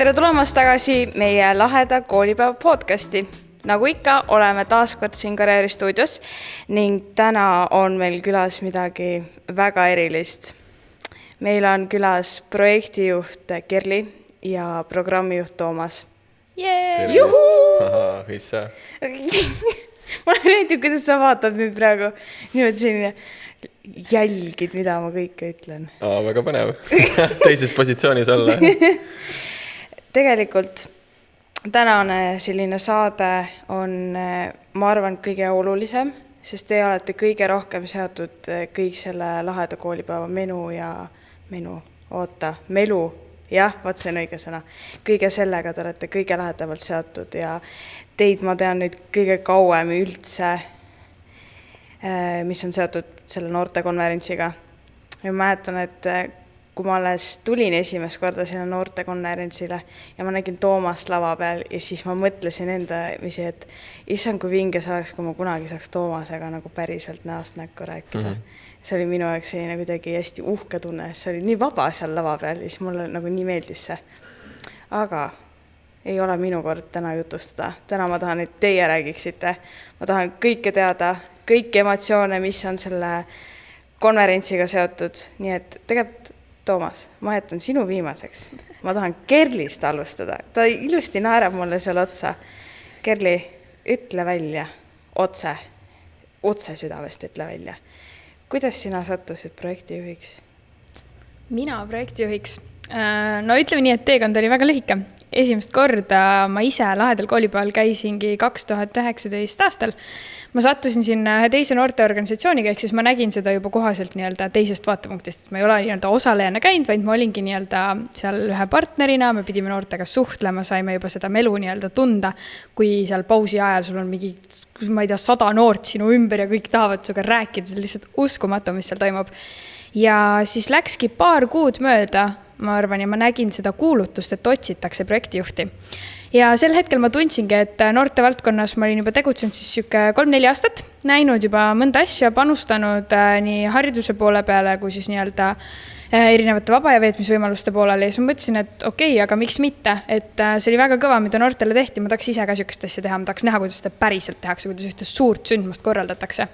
Tere tulemast tagasi meie laheda koolipäeva podcasti. Nagu ikka, oleme taaskord siin Karjääristuudios ning täna on meil külas midagi väga erilist. Meil on külas projektijuht Kerli ja programmijuht Toomas. Juhuu! Hissa. Mulle meeldib, kuidas sa vaatad nüüd praegu. Niimoodi selline jälgid, mida ma kõike ütlen. Väga põnev. Teises positsioonis olla. Tegelikult tänane selline saade on, ma arvan, kõige olulisem, sest te olete kõige rohkem seotud kõik selle laheda koolipäeva melu, jah, vaat see on õige sõna. Kõige sellega te olete kõige lähedamalt seotud ja teid ma tean nüüd kõige kauem üldse, mis on seotud selle noortekonverentsiga. Ja ma mäletan, et kui ma alles tulin esimest korda selle noortekonverentsile ja ma nägin Toomast lava peal ja siis ma mõtlesin enda, et issand, kui vinge see oleks, kui ma kunagi saaks Toomasega nagu päriselt näost näkku rääkida. See oli minu jaoks selline kuidagi hästi uhke tunne, see oli nii vaba seal lava peal ja siis mulle nagu nii meeldis see. Aga ei ole minu kord täna jutustada. Täna ma tahan, et teie räägiksite. Ma tahan kõike teada, kõiki emotsioone, mis on selle konverentsiga seotud. Nii et tegelikult, Toomas, ma jätan sinu viimaseks. Ma tahan Kerlist alustada. Ta ilusti naerab mulle seal otsa. Kerli, ütle välja, otse südamest ütle välja. Kuidas sina sattusid projektijuhiks? Mina projektijuhiks? No ütleme nii, et teekond oli väga lühike. Esimest korda ma ise lahedal koolipäeval käisingi 2019 aastal. Ma sattusin sinna ühe teise noorteorganisatsiooniga, ehk siis ma nägin seda juba kohaselt teisest vaatepunktist. Et ma ei ole osalejana käinud, vaid ma olingi seal ühe partnerina, me pidime noortega suhtlema, saime juba seda melu tunda, kui seal pausi ajal sul on mingi, ma ei tea, 100 noort sinu ümber ja kõik tahavad suga rääkida, see on lihtsalt uskumatu, mis seal toimub. Ja siis läkski paar kuud mööda, ma arvan, ja ma nägin seda kuulutust, et otsitakse projektijuhti. Ja sel hetkel ma tundsingi, et noorte valdkonnas ma olin juba tegutsenud siis 3-4 aastat, näinud juba mõnda asja, panustanud nii hariduse poole peale, kui siis erinevate vaba- ja veetmisvõimaluste poolele. Ja siis ma mõtlesin, et okei, aga miks mitte, et see oli väga kõva, mida noortele tehti, ma tahaks ise ka sükest asja teha, ma tahaks näha, kuidas seda päriselt tehakse, kuidas ühte suurt sündmust korraldatakse.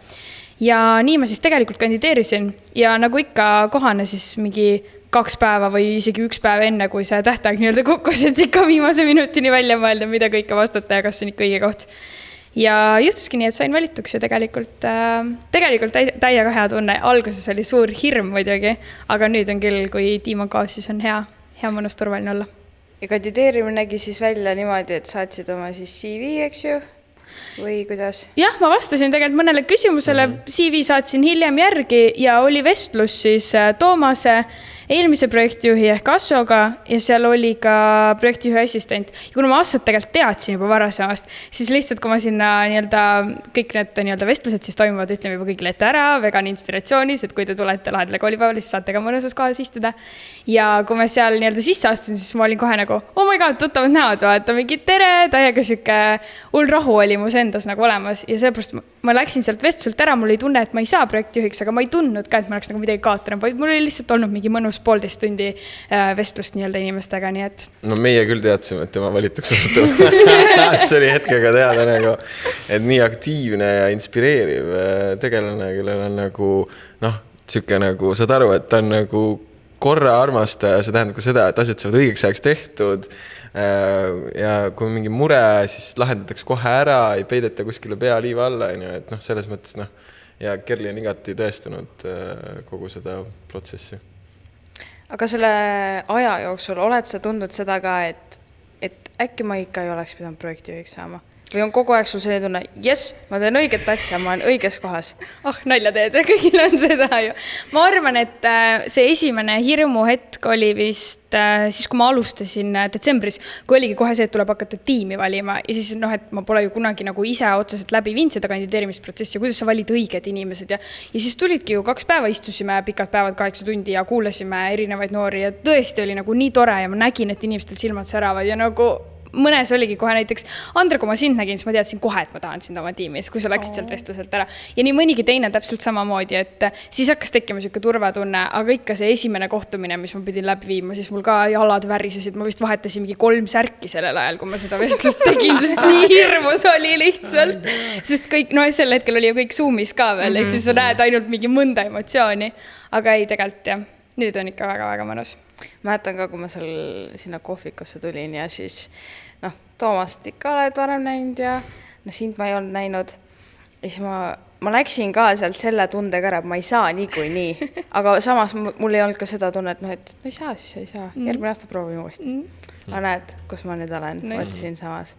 Ja nii ma siis tegelikult kandideerisin ja nagu ikka kohane siis mingi 2 päeva või isegi 1 päev enne, kui see tähtaeg kukkus, et ikka viimase minutini välja mõelda, mida kõike vastata ja kas see on ikka õige koht. Ja juhtuski nii, et sain valituks ja tegelikult täiega hea tunne. Alguses oli suur hirm muidugi, aga nüüd on küll, kui tiim on kaas, siis on hea mõnus turvaline olla. Ja kandideerimine nägi siis välja niimoodi, et saatsid oma siis CV, eks ju? Või kuidas? Jah, ma vastasin tegelikult mõnele küsimusele, CV saatsin hiljem järgi ja oli vestlus siis Toomase eelmise projektijuhi ehk Assoga ja seal oli ka projektijuhi assistent. Ja kuna ma Assot tegelikult teadsin juba varasemast, siis lihtsalt kui ma sinna kõik need vestlused siis toimuvad, ütleme juba kõigile ette ära, vegan inspiratsioonis, et kui te tulete lahedale koolipäevale, siis saate ka mõnusas kohas istuda. Ja kui ma seal sisse astusin, siis ma olin kohe nagu, oh my god, tuttavad näod, vaata mingi tere, täiega süke hull rahu oli mu endas olemas ja sellepärast ma läksin sealt vestluselt ära, mul ei tunne, et ma ei saa projektijuhiks, aga ma ei tundnud ka, et ma oleks midagi kaotanud, vaid mul oli lihtsalt olnud mingi mõnus 1,5 tundi vestlust inimestega, nii et... No meie küll teadsime, et tema valituks osutub. See oli hetkega teada, et nii aktiivne ja inspireeriv tegelane, kellel on süke saad aru, et ta on korra armastaja, see tähendab ka seda, et asjad saavad õigeks ajaks tehtud ja kui mingi mure, siis lahendatakse kohe ära, ei peideta kuskile pea liiva alla, et selles mõttes ja Kerli on igati tõestanud kogu seda protsessi. Aga selle aja jooksul oled sa tundnud seda ka, et äkki ma ikka ei oleks pidanud projektijuhiks saama? Või on kogu aeg sul selline tunne, yes, ma teen õiget asja, ma olen õiges kohas. Nalja teed, kõigil on seda ju. Ma arvan, et see esimene hirmu hetk oli vist siis, kui ma alustasin detsembris, kui oligi kohe see, et tuleb hakata tiimi valima. Ja siis, et ma pole ju kunagi ise otseselt läbi viinud seda kandideerimisprotsessi, kuidas sa valid õiged inimesed. Ja siis tulidki ju 2 päeva, istusime pikad päevad 8 tundi ja kuulasime erinevaid noori ja tõesti oli nii tore ja ma nägin, et inimestel silmad säravad ja mõnes oligi kohe näiteks, Andre, kui ma sind nägin, siis ma teadsin kohe, et ma tahan sind oma tiimis, kui sa läksid sealt vestluselt ära. Ja nii mõnigi teine täpselt samamoodi, et siis hakkas tekkima selline turvatunne, aga ikka see esimene kohtumine, mis ma pidin läbi viima, siis mul ka jalad värisesid, ma vist vahetasin mingi 3 särki sellel ajal, kui ma seda vestlust tegin, sest nii hirmus oli lihtsalt. Sest kõik, no sel hetkel oli ju kõik Zoomis ka veel, ehk siis sa näed ainult mingi mõnda emotsiooni, aga ei tegelikult jah, nüüd on ikka väga-väga mõnus. Mäletan ka, kui ma seal sinna kohvikusse tulin ja siis Toomast ikka oled varem näinud ja sind ma ei olnud näinud. Ja siis ma läksin ka sealt selle tundega ära, et ma ei saa niikuinii. Aga samas mul ei olnud ka seda tunnet, et ei saa, siis ei saa. Järgmine aasta proovime uuesti. Aga näed, kus ma nüüd olen, siin samas.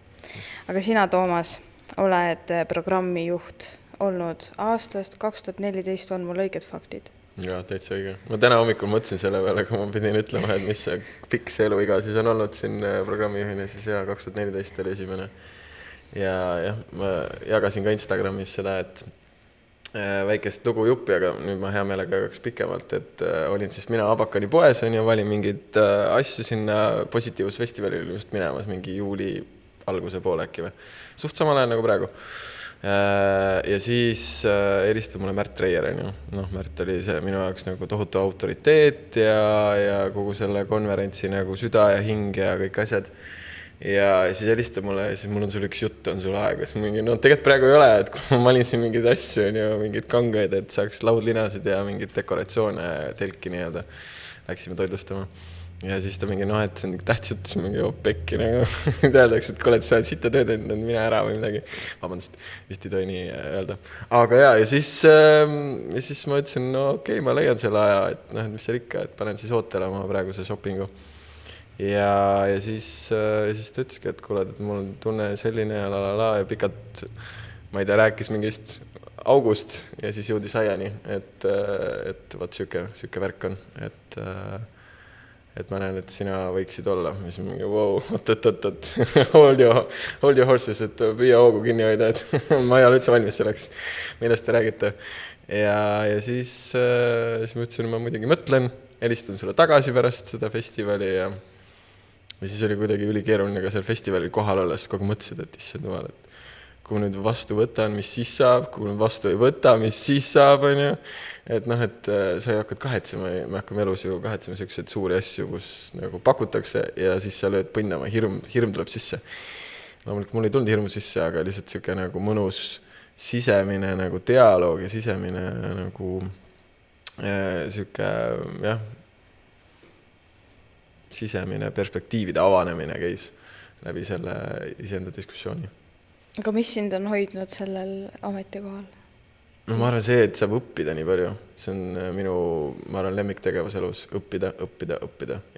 Aga sina, Toomas, oled programmi juht olnud aastast 2014, on mul õiged faktid? Ja, täitsa õige. Ma täna hommikul mõtlesin selle peale, kui ma pidin ütlema, et mis see pikk see eluiga siis on olnud siin programmijuhina, siis 2014 oli esimene. Ja ma jagasin ka Instagramis seda, et väikest lugu juppi, aga nüüd ma hea meelega jagaks pikemalt, et olin siis mina Abakani poes ja valin mingid asju sinna Positiivusfestivalil just minemas mingi juuli alguse poole äkki või. Suht samal ajal nagu praegu. Ja siis helistas mulle Märt Reier, Märt oli see minu jaoks nagu tohutu autoriteet ja kogu selle konverentsi nagu süda ja hing ja kõik asjad. Ja siis helistab mulle ja siis mul on sul üks jutt, on sul aeg. Tegelikult praegu ei ole, et kui ma valin siin mingeid asju, mingid kangeid, et saaks laudlinasid ja mingid dekoratsioone telki nii-öelda. Läksime toidlustama. Ja siis ta mingi, et see on tähtis jutt, siis mingi pekki nagu teadaks, et kui oled sa sitta tööd, et mine ära või midagi. Vabandust, vist ei tohi nii öelda. Aga ja siis ma ütlesin, okei, ma leian selle aja, et mis seal ikka, et panen siis ootele oma praeguse shoppingu. Ja siis ta ütleski, et kuule, et mul on tunne selline ja pikalt, ma ei tea, rääkis mingist august ja siis jõudis aiani, et võt süke värk on, et ma näen, et sina võiksid olla, mis mingi, wow, hold your horses, et püüa hoogu kinni hoida, et ma ei ole üldse valmis selleks, millest te räägite. Ja siis ma ütlesin, ma muidugi mõtlen, helistan sulle tagasi pärast seda festivali ja siis oli kuidagi ülikeeruline ka seal festivalil kohal olla, sest kogu mõtlesid, et issand jumal, et kui ma nüüd vastu võtan, mis siis saab, kui ma vastu ei võta, mis siis saab, on ju. Et sa ei hakkad kahetsema, me hakkame elus ju kahetsema selliseid suuri asju, kus nagu pakutakse ja siis sa lööd põnnama, hirm tuleb sisse. Loomulikult mul ei tulnud hirmu sisse, aga lihtsalt selline nagu mõnus sisemine nagu dialoog ja sisemine nagu sisemine perspektiivide avanemine käis läbi selle iseenda diskussiooni. Aga mis sind on hoidnud sellel ametikohal? Ma arvan see, et saab õppida nii palju. See on minu, ma arvan, lemmiktegevus elus. Õppida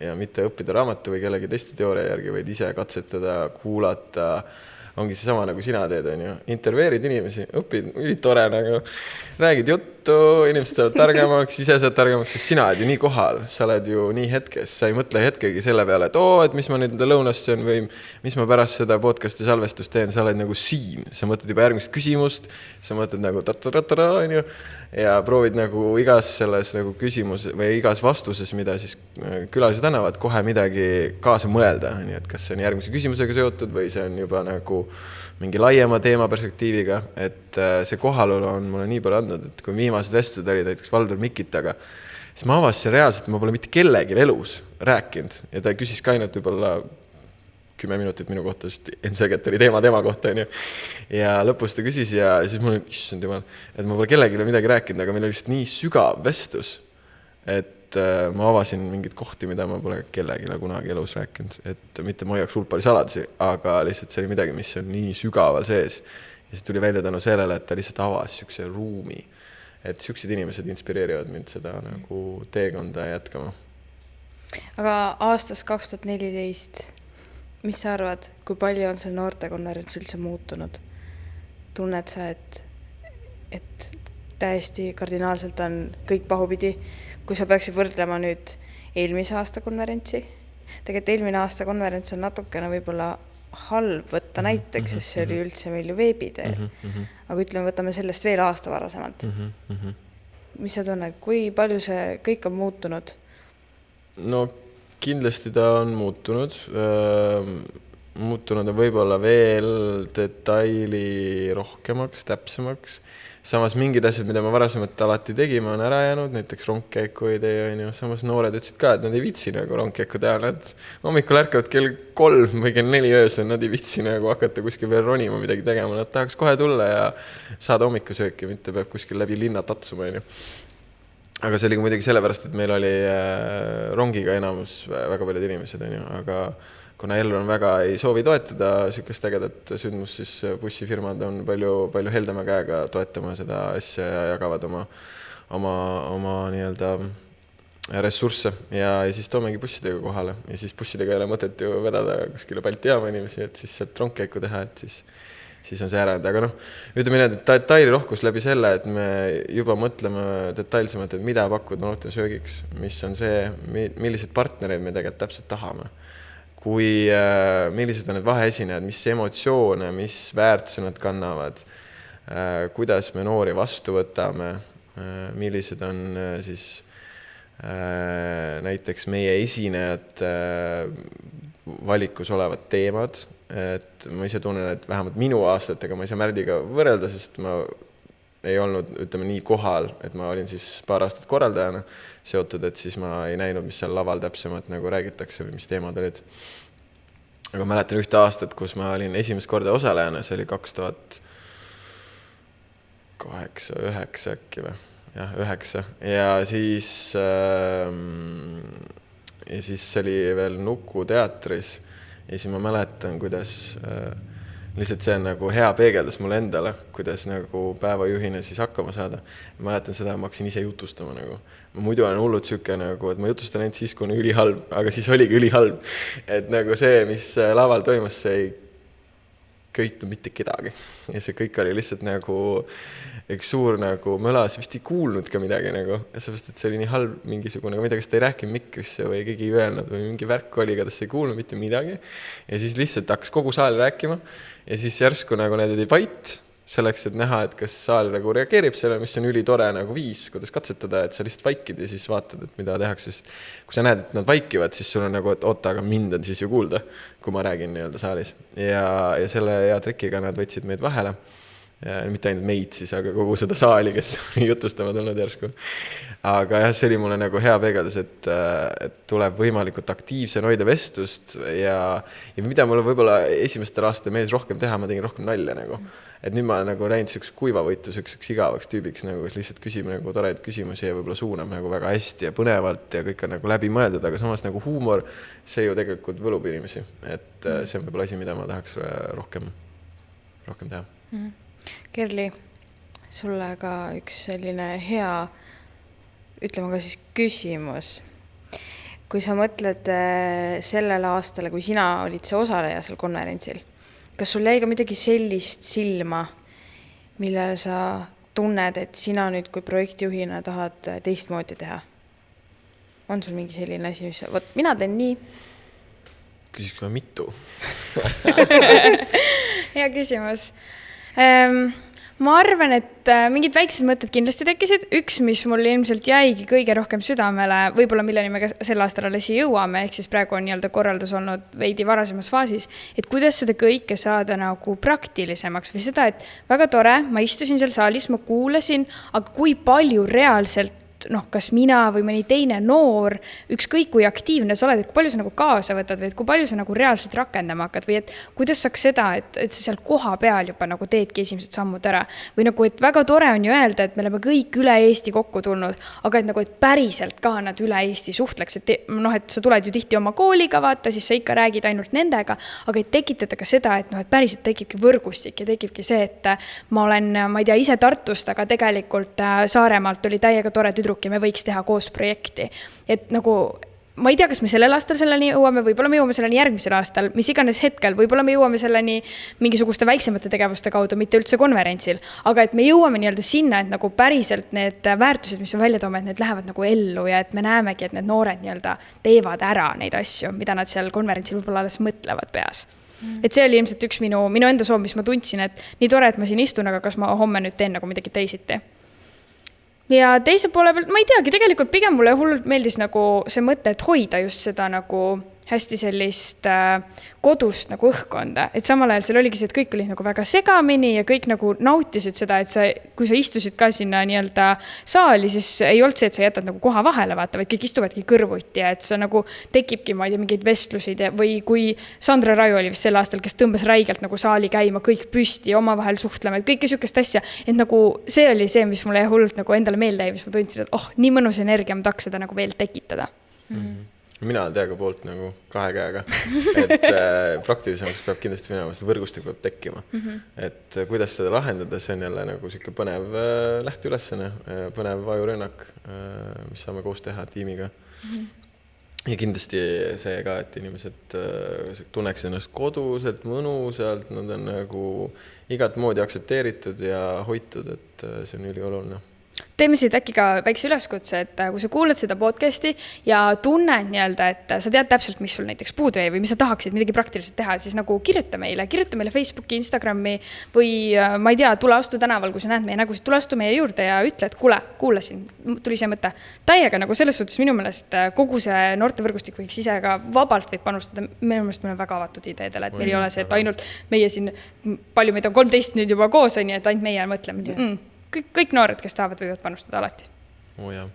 ja mitte õppida raamatu või kellegi testi teooria järgi, vaid ise katsetada, kuulata. Ongi see sama nagu sina teed, on ju. Interveerid inimesi, õpid, ülitore nagu. Räägid juttu, inimesed saavad targemaks, ise saad targemaks, sest sina oled ju nii kohal, sa oled ju nii hetkes, sa ei mõtle hetkegi selle peale, et et mis ma nüüd lõunast söön või mis ma pärast seda podcasti salvestust teen, sa oled nagu siin, sa mõtled juba järgmist küsimust, sa mõtled nagu on ju, ja proovid nagu igas selles nagu küsimus või igas vastuses, mida siis külalised annavad, kohe midagi kaasa mõelda, nii et kas see on järgmise küsimusega seotud või see on juba nagu mingi laiema teema perspektiiviga, et see kohalolu on mulle nii palju andnud, et kui viimased vestlused olid näiteks Valdur Mikitaga, siis ma avasin reaalselt, et ma pole mitte kellegi elus rääkinud ja ta küsis ka ainult võib-olla 10 minutit minu kohta, sest ilmselgelt oli tema kohta, on ju. Ja lõpus ta küsis ja siis mul issand jumal, et ma pole kellelegi midagi rääkinud, aga meil oli lihtsalt nii sügav vestlus, et ma avasin mingid kohti, mida ma pole kellegile kunagi elus rääkinud, et mitte ma hoiaks hulpali saladusi, aga lihtsalt see oli midagi, mis on nii sügaval sees ja see tuli välja tänu sellele, et ta lihtsalt avas sükse ruumi, et süksed inimesed inspireerivad mind seda nagu teekonda jätkama. Aga aastast 2014 mis sa arvad, kui palju on see noortekonverents üldse muutunud? Tunned sa, et täiesti kardinaalselt on kõik pahupidi, kui sa peaksid võrdlema nüüd eelmise aasta konverentsi. Tegelikult eelmine aasta konverents on natukene võib-olla halb võtta näiteks, sest see oli üldse meil ju veebiteel. Aga ütleme, võtame sellest veel aasta varasemalt. Mis sa tunned, kui palju see kõik on muutunud? No kindlasti ta on muutunud. muutunud on võib-olla veel detaili rohkemaks, täpsemaks. Samas mingid asjad, mida ma varasemalt alati tegime, on ära jäänud, näiteks rongkäiku ei tee, on ju. Samas noored ütlesid ka, et nad ei vitsi nagu rongkäiku teha. Nad hommikul ärkavad kell 3 või kell 4 öösel, nad ei vitsi nagu hakata kuskil veel ronima midagi tegema. Nad tahaks kohe tulla ja saada hommikusööki, mitte peab kuskil läbi linna tatsuma, on ju. Aga see oli muidugi sellepärast, et meil oli rongiga enamus väga paljud inimesed, on ju. Aga kuna Elron väga ei soovi toetada sükest ägedat sündmus, siis bussifirmad on palju heldema käega toetama seda asja ja jagavad oma nii-öelda ressursse ja siis toomegi bussidega kohale. Ja siis bussidega ei ole mõtet ju vedada kuskile Balti jaama inimesi, et siis sealt rongkäiku teha, et siis on see ära. Aga ütleme nii, et detailirohkus läbi selle, et me juba mõtleme detailsemalt, et mida pakkuda noorte söögiks, mis on see, millised partnereid me tegelikult täpselt tahame. Millised on need vaheesinejad, mis emotsioone, mis väärtuse nad kannavad, kuidas me noori vastu võtame, millised on siis näiteks meie esinejad valikus olevad teemad, et ma ise tunnen, et vähemalt minu aastatega ma ei saa Märdiga võrrelda, sest ma ei olnud, ütleme nii kohal, et ma olin siis paar aastat korraldajana seotud, et siis ma ei näinud, mis seal laval täpsemalt nagu räägitakse või mis teemad olid. Aga mäletan ühte aastat, kus ma olin esimest korda osalejana, see oli 2008-2009 äkki või? Jah, 9. Ja siis oli veel Nuku teatris ja siis ma mäletan, kuidas lihtsalt see on nagu hea peegeldas mulle endale, kuidas nagu päevajuhina siis hakkama saada. Ma mäletan seda, ma hakkasin ise jutustama nagu. Ma muidu olen hullud süke nagu, et ma jutustan ainult siis, kui on ülihalb, aga siis oligi ülihalb. Et nagu see, mis laval toimus, see ei köitu mitte kedagi. Ja see kõik oli lihtsalt nagu üks suur nagu mölas, vist ei kuulnud ka midagi nagu. Sellepärast, et see oli nii halb mingisugune, aga midagi, ta ei rääkinud mikrisse või keegi ei öelnud või mingi värk oli, aga ta ei kuulnud mitte midagi. Ja siis lihtsalt hakkas kogu saal rääkima ja siis järsku nagu need oli vait selleks, et näha, et kas saal nagu reageerib selle, mis on ülitore nagu viis, kuidas katsetada, et sa lihtsalt vaikid ja siis vaatad, et mida tehakse. Sest kui sa näed, et nad vaikivad, siis sul on nagu, et oota, aga mind on siis ju kuulda, kui ma räägin nii-öelda saalis. Ja selle hea trikiga nad võtsid meid vahele. Ja mitte ainult meid siis, aga kogu seda saali, kes jutustama tulnud järsku. Aga jah, see oli mulle nagu hea peegeldus, et tuleb võimalikult aktiivse noide vestlust ja mida mulle võib-olla esimestel aastatel meeldis rohkem teha, ma tegin rohkem nalja nagu. Et nüüd ma olen nagu läinud selliseks kuivavõitu, selliseks igavaks tüübiks, nagu lihtsalt küsib nagu toreid küsimusi ja võib-olla suunab nagu väga hästi ja põnevalt ja kõik on nagu läbi mõeldud, aga samas nagu huumor, see ju tegelikult võlub inimesi. Et see on võib-olla asi, mida ma tahaks rohkem teha. Kerli, sulle ka üks selline hea, ütleme ka siis küsimus. Kui sa mõtled sellele aastale, kui sina olid see osaleja seal konverentsil, kas sul jäi ka midagi sellist silma, mille sa tunned, et sina nüüd kui projektijuhina tahad teistmoodi teha? On sul mingi selline asi, mis... Võt, mina teen nii. Küsis ka mitu. Hea küsimus. Ma arvan, et mingid väiksed mõtted kindlasti tekkisid. Üks, mis mul ilmselt jäigi kõige rohkem südamele, võib-olla milleni me sel aastal alles jõuame, ehk siis praegu on nii-öelda korraldus olnud veidi varasemas faasis, et kuidas seda kõike saada nagu praktilisemaks või seda, et väga tore, ma istusin seal saalis, ma kuulasin, aga kui palju reaalselt kas mina või mõni teine noor, ükskõik kui aktiivne sa oled, et kui palju sa nagu kaasa võtad või et kui palju sa nagu reaalselt rakendama hakkad või et kuidas saaks seda, et sa seal koha peal juba nagu teedki esimesed sammud ära või nagu, et väga tore on ju öelda, et me oleme kõik üle Eesti kokku tulnud, aga et nagu, et päriselt ka nad üle Eesti suhtleks, et sa tuled ju tihti oma kooliga vaata, siis sa ikka räägid ainult nendega, aga et tekitada ka seda, et et päriselt tekibki võrgustik ja tekibki see, et ma ei tea ise Tartust, aga tegelikult Saaremaalt oli täiega tore tüdruk ja me võiks teha koos projekti. Et nagu, ma ei tea, kas me sellel aastal selleni jõuame, võib-olla me jõuame selleni järgmisel aastal, mis iganes hetkel, võib-olla me jõuame selleni mingisuguste väiksemate tegevuste kaudu, mitte üldse konverentsil, aga et me jõuame nii-öelda sinna, et nagu päriselt need väärtused, mis me välja toome, et need lähevad nagu ellu ja et me näemegi, et need noored nii-öelda teevad ära neid asju, mida nad seal konverentsil võib-olla alles mõtlevad peas. Et see oli ilmselt üks minu enda soov, mis ma tundsin, et nii tore, et ma siin istun, aga kas ma homme nüüd teen nagu midagi teisiti. Ja teise poole pealt, ma ei teagi, tegelikult pigem mulle hullult meeldis nagu see mõte, et hoida just seda nagu hästi sellist kodust nagu õhkkonda, et samal ajal seal oligi see, et kõik oli nagu väga segamini ja kõik nagu nautisid seda, et kui sa istusid ka sinna nii-öelda saali, siis ei olnud see, et sa jätad nagu koha vahele vaata, vaid kõik istuvadki kõrvuti ja et sa nagu tekibki, ma ei tea, mingeid vestlusid või kui Sandra Raju oli vist sel aastal, kes tõmbas räigelt nagu saali käima, kõik püsti omavahel suhtlema, et kõike sükest asja, et nagu see oli see, mis mulle hullult nagu endale meelde jäi, mis ma tundsin, et nii mõnus energia, ma tahaks seda nagu veel tekitada. Mina olen teaga poolt nagu 2 käega, et praktilisemaks peab kindlasti minema, seda võrgustik peab tekkima. Et kuidas seda lahendada, see on jälle nagu siuke põnev lähteülesene, põnev ajurünnak, mis saame koos teha tiimiga. Ja kindlasti see ka, et inimesed tunneks ennast koduselt, mõnusalt, nad on nagu igat moodi aktsepteeritud ja hoitud, et see on ülioluline. Teeme siit äkki ka väikse üleskutse, et kui sa kuulad seda podcasti ja tunned nii-öelda, et sa tead täpselt, mis sul näiteks puudu jäi või mis sa tahaksid midagi praktiliselt teha, siis nagu kirjuta meile Facebooki, Instagrami või ma ei tea, tule astu tänaval, kui sa näed meie nägusid, tule astu meie juurde ja ütle, et kuule, kuulasin, tuli see mõte. Täiega nagu selles suhtes minu meelest kogu see noortevõrgustik võiks ise ka vabalt võib panustada. Minu meelest meil on väga avatud ideedele, et meil ei ole see, et ainult meie siin, palju meid on 13 nüüd juba koos, on, et ainult meie mõtleme. Kõik noored, kes tahavad, võivad panustada alati. Jah.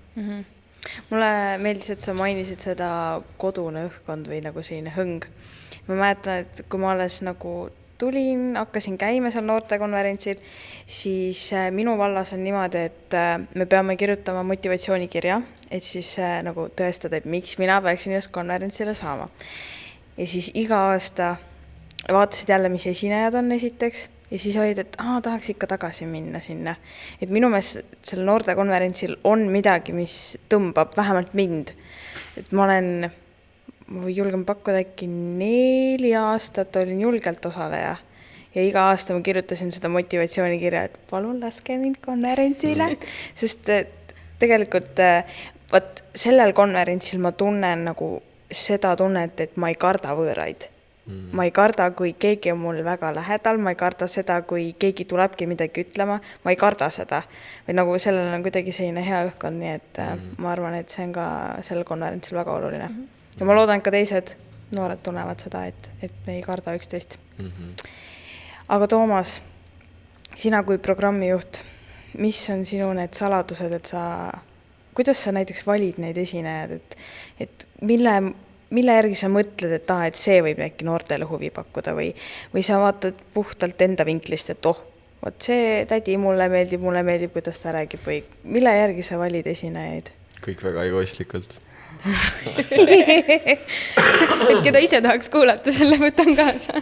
Mulle meeldis, et sa mainisid seda kodune õhkkond või nagu selline hõng. Ma mäletan, et kui ma alles nagu tulin, hakkasin käima seal noortekonverentsil, siis minu vallas on niimoodi, et me peame kirjutama motivatsioonikirja, et siis nagu tõestada, et miks mina peaksin just konverentsile saama. Ja siis iga aasta vaatasid jälle, mis esinejad on esiteks. Ja siis olid, et tahaks ikka tagasi minna sinna. Et minu meelest seal noortekonverentsil on midagi, mis tõmbab vähemalt mind. Et ma julgen pakkuda äkki 4 aastat olin julgelt osaleja. Ja iga aasta ma kirjutasin seda motivatsioonikirja, et palun laske mind konverentsile. Sest tegelikult sellel konverentsil ma tunnen nagu seda tunnet, et ma ei karda võõraid. Ma ei karda, kui keegi on mul väga lähedal, ma ei karda seda, kui keegi tulebki midagi ütlema, ma ei karda seda. Või nagu sellel on kuidagi selline hea õhkkond, nii et ma arvan, et see on ka sellel konverentsil väga oluline. Ja ma loodan, et ka teised noored tunnevad seda, et me ei karda üksteist. Aga Toomas, sina kui programmijuht, mis on sinu need saladused, et kuidas sa näiteks valid neid esinejad, et mille järgi sa mõtled, et see võib äkki noortele huvi pakkuda või sa vaatad puhtalt enda vinklist, et see tädi mulle meeldib, kuidas ta räägib või mille järgi sa valid esinejaid? Kõik väga egoistlikult. Et keda ise tahaks kuulata, selle võtan kaasa.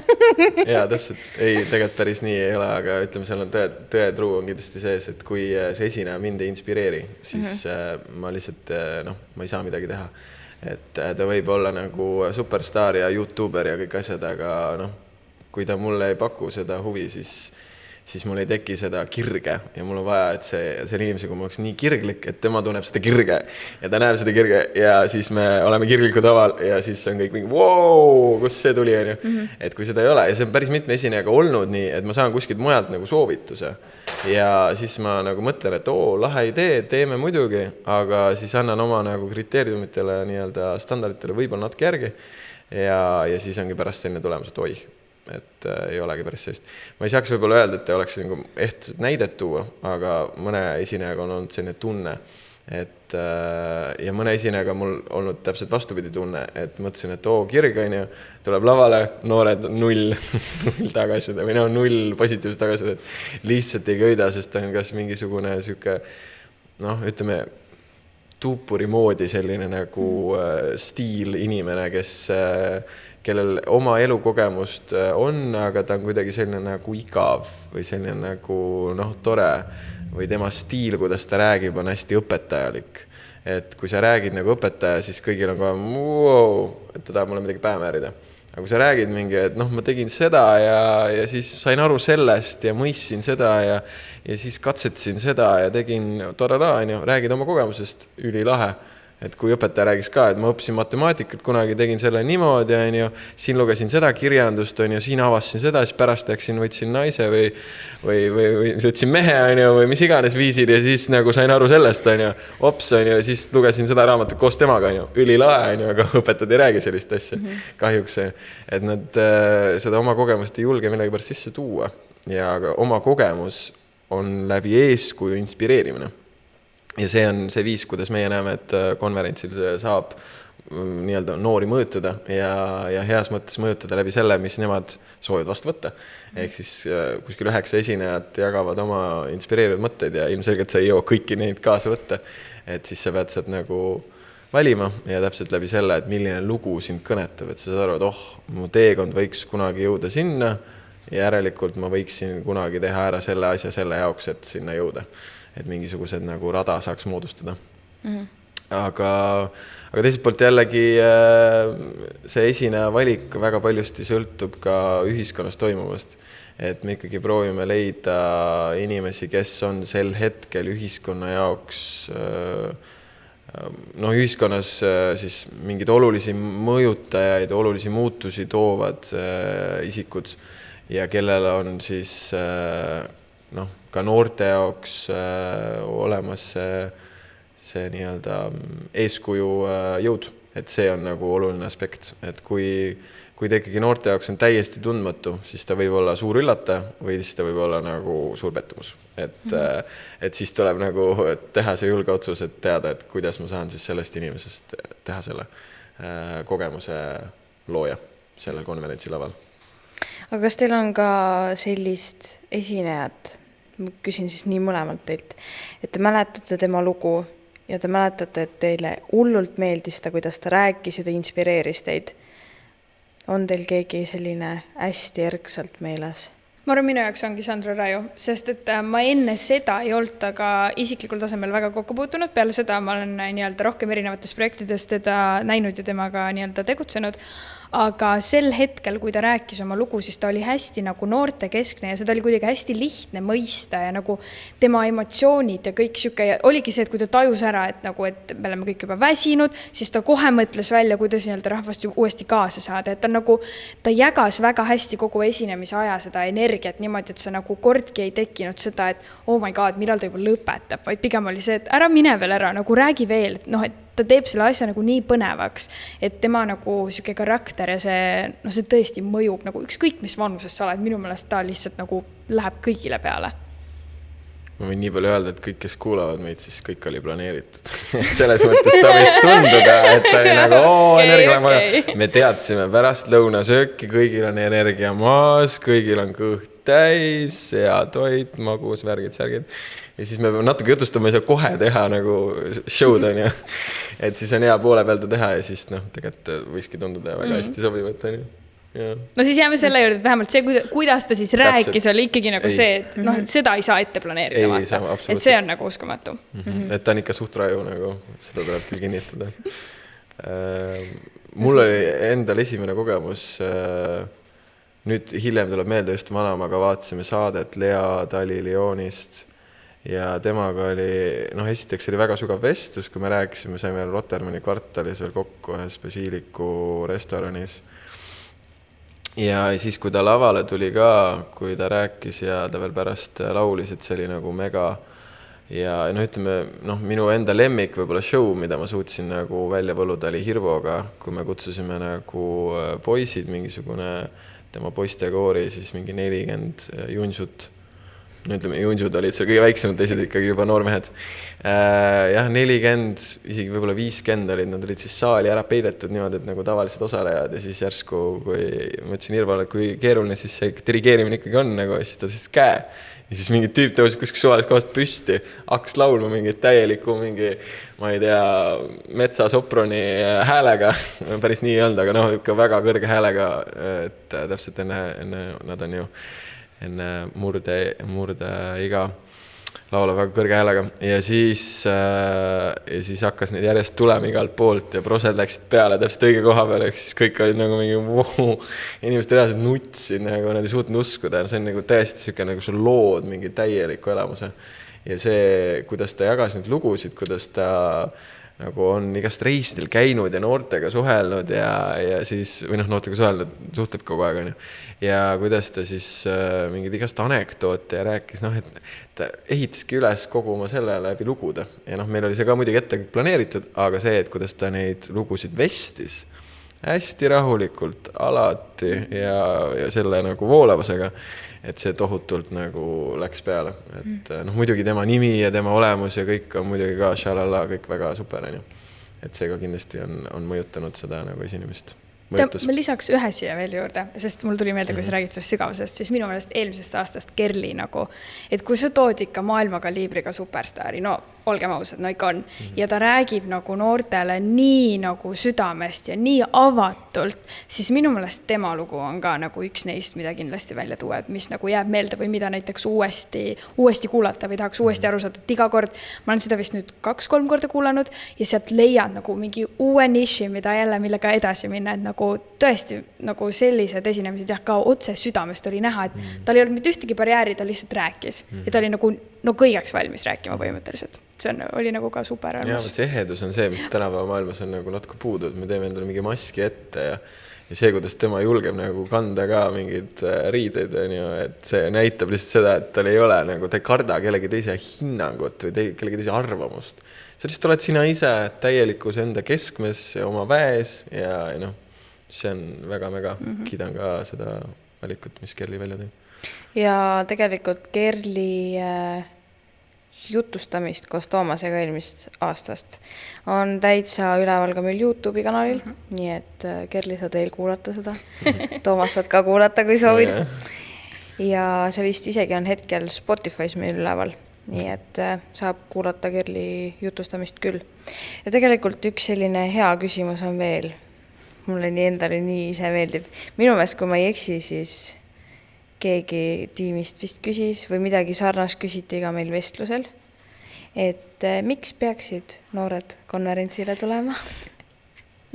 Jaa, täpselt. Ei, tegelikult päris nii ei ole, aga ütleme, seal on tõetruu on kindlasti sees, et kui see esineja mind ei inspireeri, siis ma lihtsalt, ma ei saa midagi teha. Et ta võib olla nagu superstar ja YouTuber ja kõik asjad, aga kui ta mulle ei paku seda huvi, siis mul ei teki seda kirge ja mul on vaja, et selle inimesega oleks nii kirglik, et tema tunneb seda kirge ja ta näeb seda kirge ja siis me oleme kirglikud aval ja siis on kõik mingi, wow, kus see tuli, on ju. Et kui seda ei ole ja see on päris mitme esinejaga olnud nii, et ma saan kuskilt mujalt nagu soovituse ja siis ma nagu mõtlen, et lahe idee, teeme muidugi, aga siis annan oma nagu kriteeriumitele nii-öelda standarditele võib-olla natuke järgi ja siis ongi pärast selline tulemus, et et ei olegi päris sellist. Ma ei saaks võib-olla öelda, et oleks nagu ehtselt näidet tuua, aga mõne esinejaga on olnud selline tunne, et ja mõne esinejaga mul olnud täpselt vastupidi tunne, et mõtlesin, et kirg on ju, tuleb lavale, noored 0 tagasiside või 0 positiivset tagasiside, et lihtsalt ei köida, sest ta on kas mingisugune siuke, ütleme, tuupuri moodi selline nagu stiil inimene, kellel oma elukogemust on, aga ta on kuidagi selline nagu igav või selline nagu tore või tema stiil, kuidas ta räägib, on hästi õpetajalik. Et kui sa räägid nagu õpetaja, siis kõigil on ka et ta tahab mulle midagi pähe määrida. Aga kui sa räägid mingi, et ma tegin seda ja siis sain aru sellest ja mõistsin seda ja siis katsetasin seda ja tegin räägid oma kogemusest ülilahe. et kui õpetaja räägis ka, et ma õppisin matemaatikat, kunagi tegin selle niimoodi, on ju, siin lugesin seda kirjandust, on ju, siin avastasin seda, siis pärast läksin, võtsin naise või võtsin mehe, on ju, või mis iganes viisil ja siis nagu sain aru sellest, on ju, ops, on ju, siis lugesin seda raamatut koos temaga, on ju, ülilae, on ju, aga õpetajad ei räägi sellist asja. Kahjuks, et nad seda oma kogemust ei julge millegi pärast sisse tuua ja oma kogemus on läbi eeskuju inspireerimine. Ja see on see viis, kuidas meie näeme, et konverentsil saab nii-öelda noori mõjutada ja heas mõttes mõjutada läbi selle, mis nemad soovivad vastu võtta. Ehk siis kuskil 9 esinejat jagavad oma inspireerivad mõtteid ja ilmselgelt sa ei jõua kõiki neid kaasa võtta. Et siis sa pead sealt nagu valima ja täpselt läbi selle, et milline lugu sind kõnetab, et sa saad aru, et mu teekond võiks kunagi jõuda sinna ja järelikult ma võiksin kunagi teha ära selle asja selle jaoks, et sinna jõuda. Et mingisugused nagu rada saaks moodustada. Aga teiselt poolt jällegi see esineja valik väga paljusti sõltub ka ühiskonnas toimuvast. Et me ikkagi proovime leida inimesi, kes on sel hetkel ühiskonna jaoks ühiskonnas siis mingid olulisi mõjutajaid, olulisi muutusi toovad isikud ja kellel on siis ka noorte jaoks olemas see nii-öelda eeskuju jõud, et see on nagu oluline aspekt, et kui ta ikkagi noorte jaoks on täiesti tundmatu, siis ta võib olla suur üllataja või siis ta võib olla nagu suur pettumus. Et siis tuleb nagu teha see julge otsus, et teada, et kuidas ma saan siis sellest inimesest teha selle kogemuse looja sellel konverentsi laval. Aga kas teil on ka sellist esinejat, ma küsin siis nii mõlemalt teilt, et te mäletate tema lugu ja te mäletate, et teile hullult meeldis ta, kuidas ta rääkis ja ta inspireeris teid. On teil keegi selline hästi erkselt meeles? Ma arvan, minu jaoks ongi Sandra Raju, sest et ma enne seda ei olnud aga isiklikul tasemel väga kokku puutunud. Peale seda ma olen nii-öelda rohkem erinevates projektides teda näinud ja temaga nii-öelda tegutsenud. Aga sel hetkel, kui ta rääkis oma lugu, siis ta oli hästi nagu noorte keskne ja seda oli kuidagi hästi lihtne mõista ja nagu tema emotsioonid ja kõik siuke. Ja oligi see, et kui ta tajus ära, et me oleme kõik juba väsinud, siis ta kohe mõtles välja, kuidas nii-öelda rahvast uuesti kaasa saada. Et ta jagas väga hästi kogu esinemise aja seda energiat niimoodi, et sa nagu kordki ei tekkinud seda, et oh my god, millal ta juba lõpetab, vaid pigem oli see, et ära mine veel ära, nagu räägi veel, et et ta teeb selle asja nagu nii põnevaks, et tema nagu siuke karakter ja see tõesti mõjub nagu ükskõik mis vanuses sa oled, minu meelest ta lihtsalt nagu läheb kõigile peale. Ma võin nii palju öelda, et kõik, kes kuulavad meid, siis kõik oli planeeritud. Selles mõttes ta võis tunduda, et ta oli nagu energia. Me teadsime pärast lõunasööki, kõigil on energia maas, kõigil on kõht täis ja toit, magus, värgid, särgid. Ja siis me natuke jutustame, ei saa kohe teha nagu show'd on ju. Et siis on hea poole pealt teha ja siis tegelikult võiski tunduda väga hästi sobivat. No siis jääme selle juurde, et vähemalt see, kuidas ta siis rääkis, oli ikkagi nagu see, et seda ei saa ette planeerida. Et see on nagu uskumatu. Et ta on ikka suht raju, nagu seda tuleb küll kinnitada. Mul oli endal esimene kogemus, nüüd hiljem tuleb meelde just vanamaga vaatasime saadet Lea Tali-Lionist ja temaga oli, esiteks oli väga sügav vestlus, kui me rääkisime, saime Rotermanni kvartalis veel kokku ühes Basiiliku restoranis. Ja siis, kui ta lavale tuli ka, kui ta rääkis ja ta veel pärast laulis, et see oli nagu mega ja ütleme, minu enda lemmik võib-olla show, mida ma suutsin nagu välja võluda, oli Hirvoga, kui me kutsusime nagu poisid, mingisugune tema poistekoori, siis mingi 40 junsut. Ütleme, junsud olid seal kõige väiksemad, teised ikkagi juba noormehed. 40, isegi võib-olla 50 olid, nad olid siis saali ära peidetud niimoodi, et nagu tavalised osalejad ja siis järsku, kui ma ütlesin Hirvale, kui keeruline siis see dirigeerimine ikkagi on, nagu, siis ta siis käe. Ja siis mingi tüüp tõusis kuskil suvalist kohast püsti, hakkas laulma mingi täieliku, ma ei tea, metsasoproni häälega. Päris nii ei olnud, aga ikka väga kõrge häälega, et täpselt enne nad on ju enne murde iga laula väga kõrge häälega ja siis hakkas neid järjest tulema igalt poolt ja prosed läksid peale täpselt õige koha peale, siis kõik olid nagu mingi inimesed reaalselt nutsid, nagu nad ei suutnud uskuda, see on nagu täiesti siuke nagu see lood mingi täieliku elamuse ja see, kuidas ta jagas neid lugusid, kuidas ta nagu on igast reistil käinud ja noortega suhelnud ja siis, või noh, noortega suhelnud, suhtleb kogu aeg, on ju. Ja kuidas ta siis mingid igast anekdoote ja rääkis, noh, et ta ehitaski üles kogu oma selle läbi lugude. Ja noh, meil oli see ka muidugi ette planeeritud, aga see, et kuidas ta neid lugusid vestis hästi rahulikult, alati ja selle nagu voolavusega, et see tohutult nagu läks peale. Et noh, muidugi tema nimi ja tema olemus ja kõik on muidugi ka šalala, kõik väga super, on ju. Et see ka kindlasti on mõjutanud seda nagu esinemist. Ma lisaks ühe siia veel juurde, sest mul tuli meelde, kui sa räägid sellest sügavusest, siis minu meelest eelmisest aastast Kerli nagu, et kui sa tood ikka maailmakaliibriga superstaari, no olgem ausad, no ikka on. Ja ta räägib nagu noortele nii nagu südamest ja nii avatult, siis minu meelest tema lugu on ka nagu üks neist, mida kindlasti välja tuua, et mis nagu jääb meelde või mida näiteks uuesti kuulata või tahaks uuesti aru saada, et iga kord, ma olen seda vist nüüd 2-3 korda kuulanud ja sealt leiad nagu mingi uue niši, mida jälle millega edasi minna, et nagu tõesti nagu sellised esinemised jah, ka otse südamest oli näha, et tal ei olnud mitte ühtegi barjääri, ta lihtsalt rääkis ja ta oli nagu kõigeks valmis rääkima põhimõtteliselt. See oli nagu ka super armas. Ja see ehedus on see, mis tänapäeva maailmas on nagu natuke puudu, et me teeme endale mingi maski ette ja see, kuidas tema julgeb nagu kanda ka mingid riideid, et see näitab lihtsalt seda, et tal ei ole nagu, ta ei karda kellegi teise hinnangut või kellegi teise arvamust. Sa lihtsalt oled sina ise täielikus enda keskmes ja oma väes ja noh, see on väga-väga kiidan ka seda valikut, mis Kerli välja tõi. Ja tegelikult Kerli jutustamist koos Toomasega eelmist aastast on täitsa üleval ka meil YouTube'i kanalil, nii et Kerli saad veel kuulata seda. Toomas saad ka kuulata, kui soovid. Ja see vist isegi on hetkel Spotify's meil üleval, nii et saab kuulata Kerli jutustamist küll. Ja tegelikult üks selline hea küsimus on veel. Mulle nii endale nii ise meeldib. Minu meelest, kui ma ei eksi, siis keegi tiimist vist küsis või midagi sarnast küsiti ka meil vestlusel, et miks peaksid noored konverentsile tulema?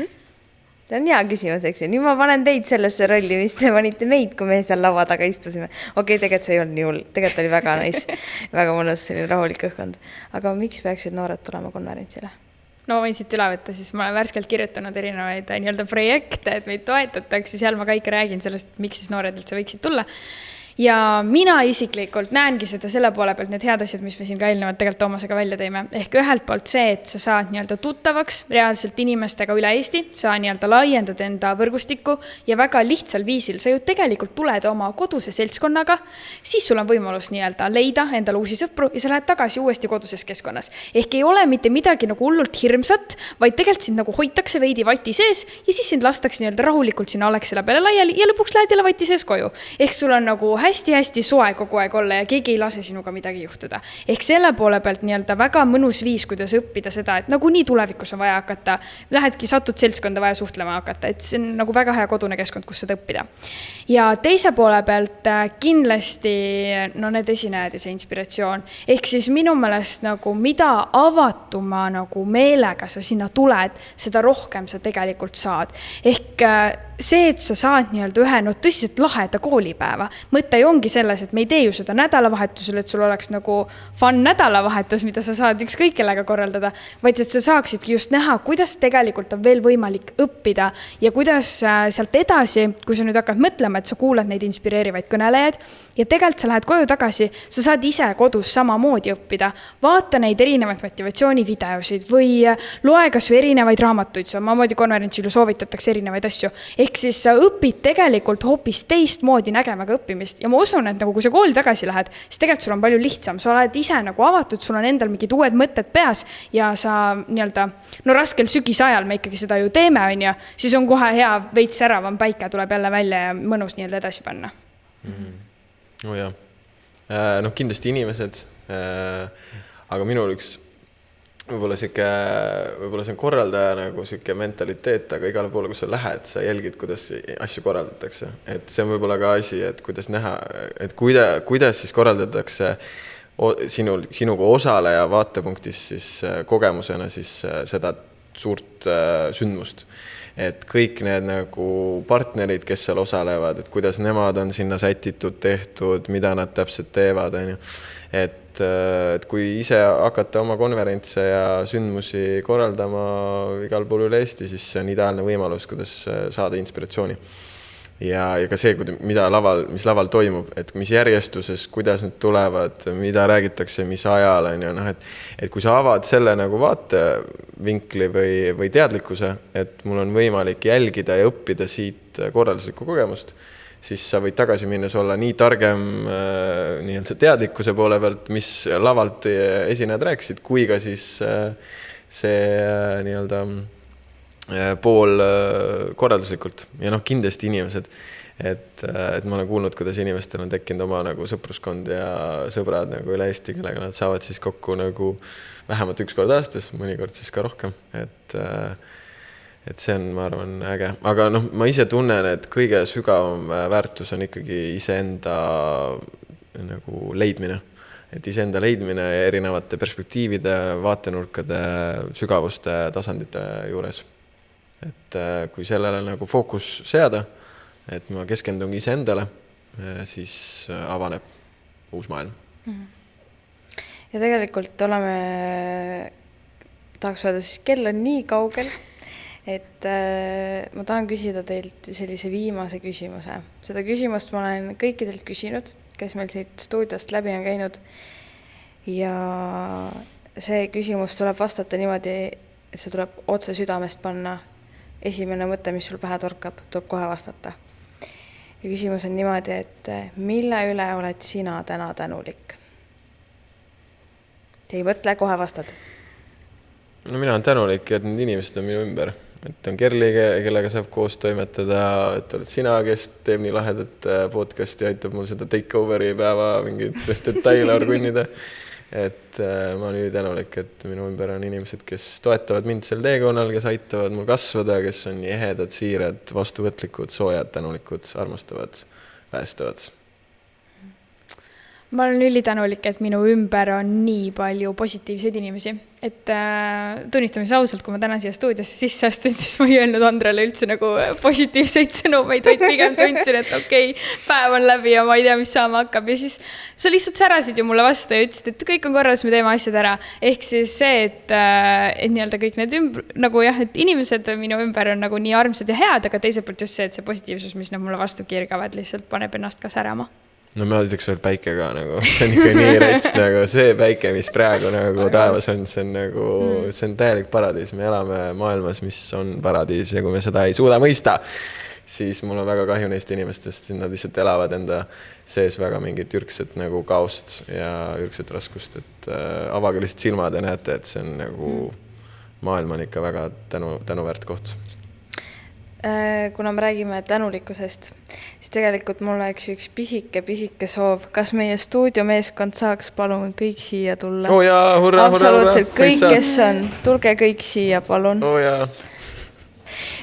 See on hea küsimus, eks ju. Nüüd ma panen teid sellesse rolli, mis te panite meid, kui me seal lava taga istusime. Okei, tegelikult see ei olnud nii hull. Tegelikult oli väga nice, väga mõnus, selline rahulik õhkkond. Aga miks peaksid noored tulema konverentsile? No võin siit üle võtta, siis ma olen värskelt kirjutanud erinevaid projekte, et meid toetatakse, seal ma ka ikka räägin sellest, et miks siis noored üldse võiksid tulla. Ja mina isiklikult näengi seda selle poole pealt need head asjad, mis me siin ka eelnevalt tegelikult Toomasega välja teime. Ehk ühelt poolt see, et sa saad tuttavaks reaalselt inimestega üle Eesti, sa laiendad enda võrgustikku ja väga lihtsal viisil. Sa ju tegelikult tuled oma koduse seltskonnaga, siis sul on võimalus leida endale uusi sõpru ja sa lähed tagasi uuesti koduses keskkonnas. Ehk ei ole mitte midagi nagu hullult hirmsat, vaid tegelikult sind nagu hoitakse veidi vati sees ja siis sind lastakse rahulikult sinna Alexela peale laiali ja lõpuks lähed jälle vati sees koju. Ehk sul on nagu hästi-hästi soe kogu aeg olla ja keegi ei lase sinuga midagi juhtuda. Ehk selle poole pealt väga mõnus viis, kuidas õppida seda, et nagu nii tulevikus on vaja hakata, lähedki satud seltskonda vaja suhtlema hakata, et see on nagu väga hea kodune keskkond, kus seda õppida. Ja teise poole pealt kindlasti need esinejad ja see inspiratsioon. Ehk siis minu meelest mida avatuma meelega sa sinna tuled, seda rohkem sa tegelikult saad. Ehk see, et sa saad ühe tõsiselt laheda koolipäeva. Mõte ongi selles, et me ei tee ju seda nädalavahetusel, et sul oleks fun nädalavahetus, mida sa saad ükskõik kellega korraldada, vaid et sa saaksidki just näha, kuidas tegelikult on veel võimalik õppida ja kuidas sealt edasi, kui sa nüüd hakkad mõtlema, et sa kuulad neid inspireerivaid kõnelejaid ja tegelikult sa lähed koju tagasi, sa saad ise kodus samamoodi õppida, vaata neid erinevaid motivatsioonivideosid või loe kas või erinevaid raamatuid, samamoodi konverentsil soovitatakse erinevaid asju. Ehk siis sa õpid tegelikult hoopis teistmoodi nägema ka õppimist ja ma usun, et kui sa kooli tagasi lähed, siis tegelikult sul on palju lihtsam, sa oled ise avatud, sul on endal mingid uued mõtted peas ja sa raskel sügisajal me ikkagi seda ju teeme, siis on kohe hea veits säravam päike tuleb jälle välja ja mõnus edasi panna. No jah, kindlasti inimesed, aga minul üks võib-olla see on korraldaja siuke mentaliteet, aga igale poole, kus sa lähed, sa jälgid, kuidas asju korraldatakse. Et see on võib-olla ka asi, et kuidas näha, et kuidas siis korraldatakse sinuga osaleja vaatepunktis siis kogemusena siis seda suurt sündmust. Et kõik need partnerid, kes seal osalevad, et kuidas nemad on sinna sätitud, tehtud, mida nad täpselt teevad. Et et kui ise hakata oma konverentse ja sündmusi korraldama igal pool üle Eesti, siis see on ideaalne võimalus, kuidas saada inspiratsiooni. Ja ka see, mis laval toimub, et mis järjestuses, kuidas need tulevad, mida räägitakse, mis ajal on ja et kui sa avad selle nagu vaatevinkli või teadlikkuse, et mul on võimalik jälgida ja õppida siit korralduslikku kogemust, siis sa võid tagasi minnes olla nii targem nii-öelda teadlikkuse poole pealt, mis lavalt esinejad rääkisid, kui ka siis see nii-öelda pool korralduslikult. Ja kindlasti inimesed, et ma olen kuulnud, kuidas inimestel on tekkinud oma nagu sõpruskond ja sõbrad nagu üle Eesti, kellega nad saavad siis kokku nagu vähemalt üks kord aastas, mõnikord siis ka rohkem, et see on, ma arvan, äge. Aga ma ise tunnen, et kõige sügavam väärtus on ikkagi iseenda nagu leidmine. Et iseenda leidmine erinevate perspektiivide, vaatenurkade, sügavuste, tasandite juures. Et kui sellele nagu fookus seada, et ma keskendungi iseendale, siis avaneb uus maailm. Ja tegelikult tahaks öelda, siis kell on nii kaugel, et ma tahan küsida teilt sellise viimase küsimuse. Seda küsimust ma olen kõikidelt küsinud, kes meil siit stuudiost läbi on käinud. Ja see küsimus tuleb vastata niimoodi, et see tuleb otse südamest panna. Esimene mõte, mis sul pähe torkab, tuleb kohe vastata. Ja küsimus on niimoodi, et mille üle oled sina täna tänulik? Ei mõtle, kohe vastad. Mina olen tänulik, et need inimesed on minu ümber. Et on Kerli, kellega saab koos toimetada, et oled sina, kes teeb nii lahedat podcasti ja aitab mul seda takeoveri päeva mingid detaile orgunnida. Et ma olen tänulik, et minu ümber on inimesed, kes toetavad mind sel teekonnal, kes aitavad mul kasvada, kes on nii ehedad, siirad, vastuvõtlikud, soojad, tänulikud, armastavad, päästavad. Ma olen ülitänulik, et minu ümber on nii palju positiivseid inimesi. Et tunnistamise ausalt, kui ma täna siia stuudiosse sisse astun, siis ma ei öelnud Andrele üldse nagu positiivseid sõnumeid, vaid pigem tundsin, et okei, päev on läbi ja ma ei tea, mis saama hakkab. Ja siis sa lihtsalt särasid ju mulle vastu ja ütlesid, et kõik on korras, me teeme asjad ära. Ehk siis see, et nii-öelda kõik need nagu jah, et inimesed minu ümber on nagu nii armsad ja head, aga teiselt poolt just see, et see positiivsus, mis nad mulle vastu kirgavad, lihtsalt paneb ennast ka särama. No ma ütleks veel päike ka, nagu, see on ikka nii rets, nagu see päike, mis praegu nagu taevas on, see on nagu, see on täielik paradiis. Me elame maailmas, mis on paradiis ja kui me seda ei suuda mõista, siis mul on väga kahju neist inimestest, nad lihtsalt elavad enda sees väga mingit ürgset nagu kaost ja ürgset raskust, et avage lihtsalt silmad ja näete, et see on nagu maailm on ikka väga tänuväärt koht. Kuna me räägime tänulikkusest, siis tegelikult mul oleks üks pisike soov. Kas meie stuudiomeeskond saaks palun kõik siia tulla? Oh jaa, hurra, absoluutselt hurra. Kõik, kes on, tulge kõik siia, palun. Oh jaa.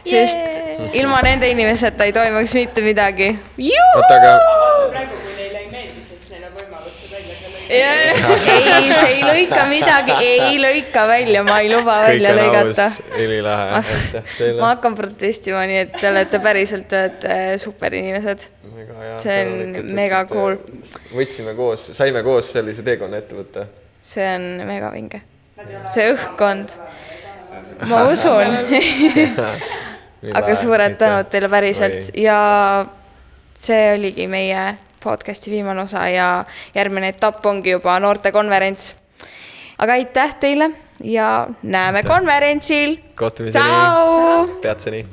Sest ilma nende inimeseta ei toimuks mitte midagi. Praegu, kui neile ei meeldi, siis neil on võimalus seda välja. Ei, see ei lõika midagi, ei lõika välja, ma ei luba välja lõigata. Ma hakkan protestima, nii et te olete päriselt super inimesed. See on mega cool. Võtsime koos, saime koos sellise teekonna ette võtta. See on mega vinge. See õhkkond. Ma usun. Aga suured tänud teile päriselt ja see oligi meie podcasti viimane osa ja järgmine etapp ongi juba noortekonverents. Aga aitäh teile ja näeme konverentsil. Kohtumiseni. Peatseni.